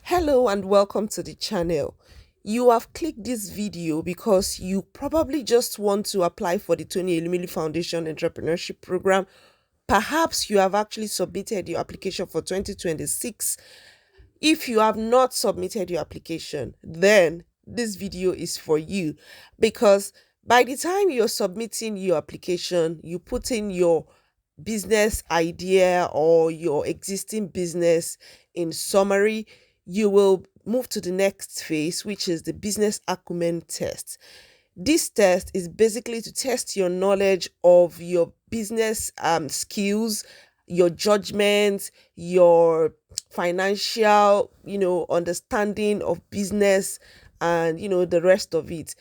Hello and welcome to the channel. You have clicked this video because you probably just want to apply for the Tony Elumelu Foundation Entrepreneurship Program. Perhaps you have actually submitted your application for 2026. If you have not submitted your application, then this video is for you because by the time you're submitting your application, you put in your business idea or your existing business in summary, you will move to the next phase, which is the business acumen test. This test is basically to test your knowledge of your business skills, your judgment, your financial, understanding of business, and the rest of it.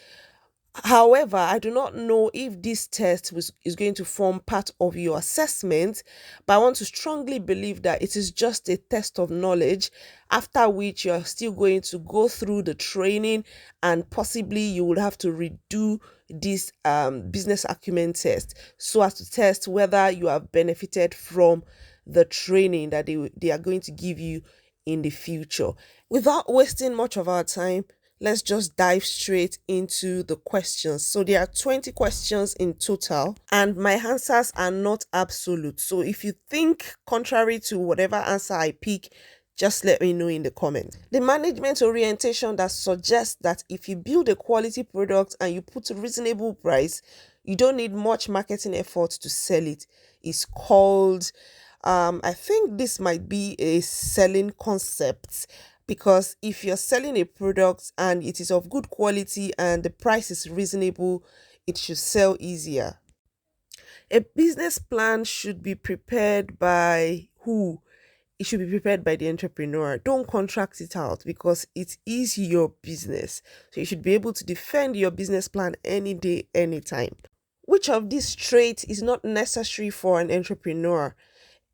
However, I do not know if this is going to form part of your assessment, but I want to strongly believe that it is just a test of knowledge, after which you're still going to go through the training and possibly you will have to redo this business acumen test so as to test whether you have benefited from the training that they are going to give you in the future. Without wasting much of our time, let's just dive straight into the questions. So there are 20 questions in total, and my answers are not absolute. So if you think contrary to whatever answer I pick, just let me know in the comments. The management orientation that suggests that if you build a quality product and you put a reasonable price, you don't need much marketing effort to sell it, is called, I think this might be a selling concept, because if you're selling a product and it is of good quality and the price is reasonable, it should sell easier. A business plan should be prepared by who? It should be prepared by the entrepreneur. Don't contract it out because it is your business. So you should be able to defend your business plan any day, anytime. Which of these traits is not necessary for an entrepreneur?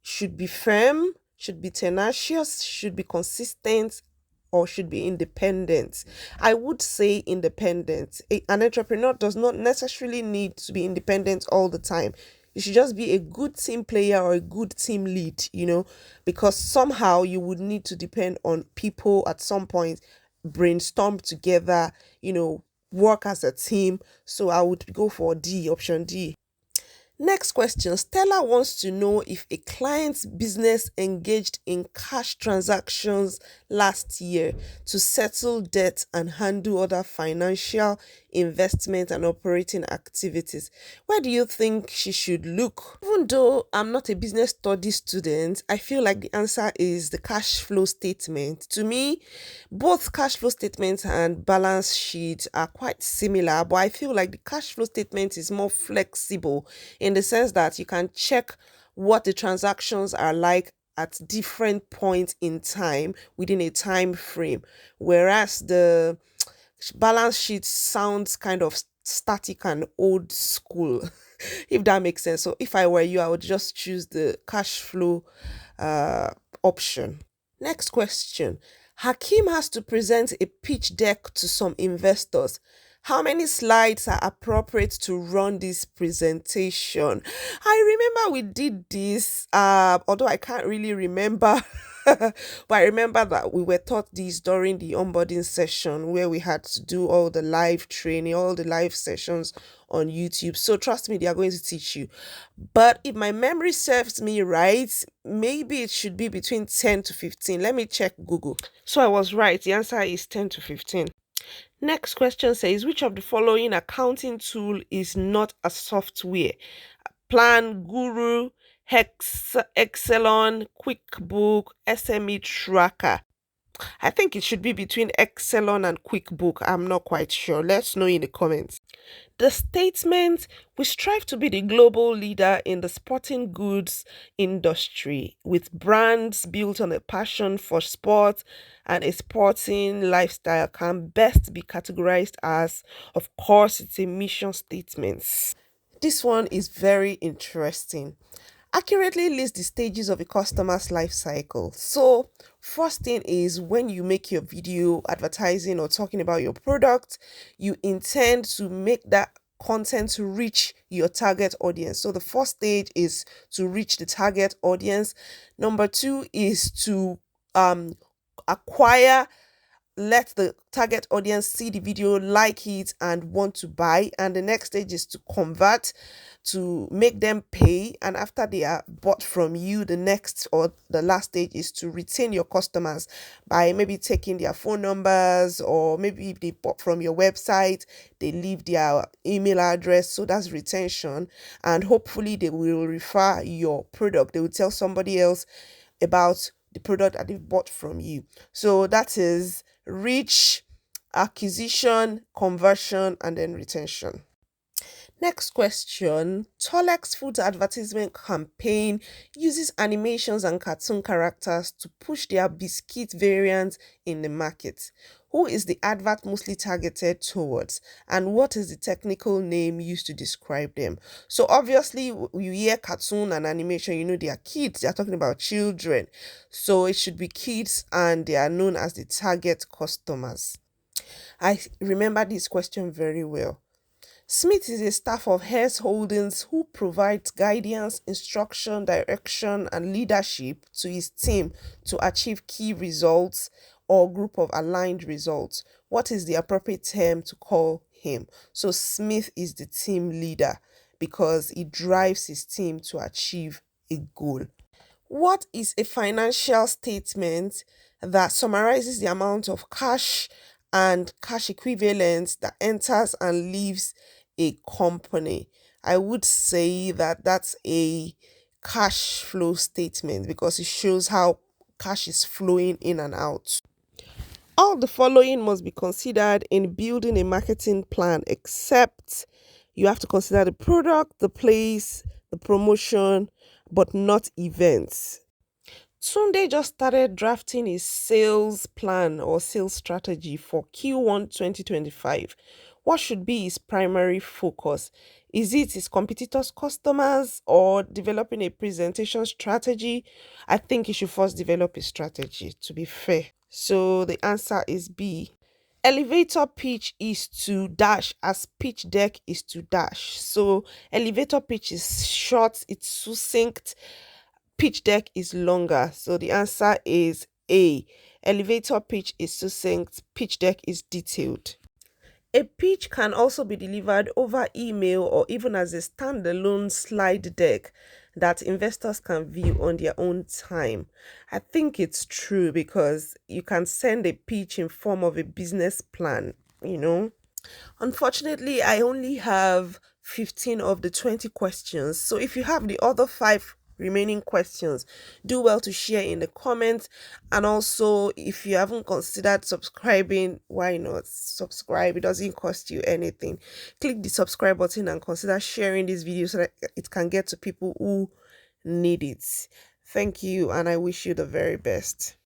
Should be firm, should be tenacious, should be consistent, or should be independent. I would say independent. An entrepreneur does not necessarily need to be independent all the time. You should just be a good team player or a good team lead, because somehow you would need to depend on people at some point, brainstorm together, work as a team. So I would go for option D. Next question. Stella wants to know if a client's business engaged in cash transactions last year to settle debt and handle other financial, investment, and operating activities. Where do you think she should look? Even though I'm not a business study student, I feel like the answer is the cash flow statement. To me, both cash flow statements and balance sheet are quite similar, but I feel like the cash flow statement is more flexible in the sense that you can check what the transactions are like at different points in time within a time frame, whereas the balance sheet sounds kind of static and old school, if that makes sense. So if I were you, I would just choose the cash flow option. Next question. Hakim has to present a pitch deck to some investors. How many slides are appropriate to run this presentation? I remember we did this, although I can't really remember. But I remember that we were taught this during the onboarding session where we had to do all the live training, all the live sessions on YouTube. So trust me, they are going to teach you. But if my memory serves me right, maybe it should be between 10 to 15. Let me check Google. So I was right. The answer is 10 to 15. Next question says, which of the following accounting tool is not a software? Plan Guru, Excelon, QuickBook, SME Tracker. I think it should be between Excelon and QuickBook. I'm not quite sure. Let's know in the comments. The statement, we strive to be the global leader in the sporting goods industry with brands built on a passion for sport and a sporting lifestyle, can best be categorized as, of course, it's a mission statement. This one is very interesting. Accurately list the stages of a customer's life cycle. So, first thing is when you make your video advertising or talking about your product, you intend to make that content to reach your target audience. So, the first stage is to reach the target audience. Number two is to acquire, let the target audience see the video, like it, and want to buy. And the next stage is to convert, to make them pay. And after they are bought from you, the next or the last stage is to retain your customers by maybe taking their phone numbers, or maybe if they bought from your website, they leave their email address. So that's retention. And hopefully they will refer your product, they will tell somebody else about the product that they've bought from you. So that is reach, acquisition, conversion, and then retention. Next question. Tolex Foods advertisement campaign uses animations and cartoon characters to push their biscuit variant in the market. Who is the advert mostly targeted towards, and what is the technical name used to describe them? So obviously you hear cartoon and animation, you know they are kids, they are talking about children. So it should be kids, and they are known as the target customers. I remember this question very well. Smith is a staff of Hess Holdings who provides guidance, instruction, direction, and leadership to his team to achieve key results or group of aligned results. What is the appropriate term to call him? So Smith is the team leader because he drives his team to achieve a goal. What is a financial statement that summarizes the amount of cash and cash equivalents that enters and leaves a company? I would say that that's a cash flow statement because it shows how cash is flowing in and out. All the following must be considered in building a marketing plan, except you have to consider the product, the place, the promotion, but not events. Sunday just started drafting his sales plan or sales strategy for Q1 2025. What should be his primary focus? Is it his competitors' customers or developing a presentation strategy? I think he should first develop a strategy, to be fair. So the answer is B. Elevator pitch is to dash as pitch deck is to dash. So elevator pitch is short, it's succinct. Pitch deck is longer. So the answer is A. Elevator pitch is succinct, pitch deck is detailed. A pitch can also be delivered over email or even as a standalone slide deck that investors can view on their own time. I think it's true because you can send a pitch in form of a business plan, you know. Unfortunately, I only have 15 of the 20 questions. So if you have the other 5 remaining questions, do well to share in the comments. And also, if you haven't considered subscribing, why not subscribe? It doesn't cost you anything. Click the subscribe button and consider sharing this video so that it can get to people who need it. Thank you, and I wish you the very best.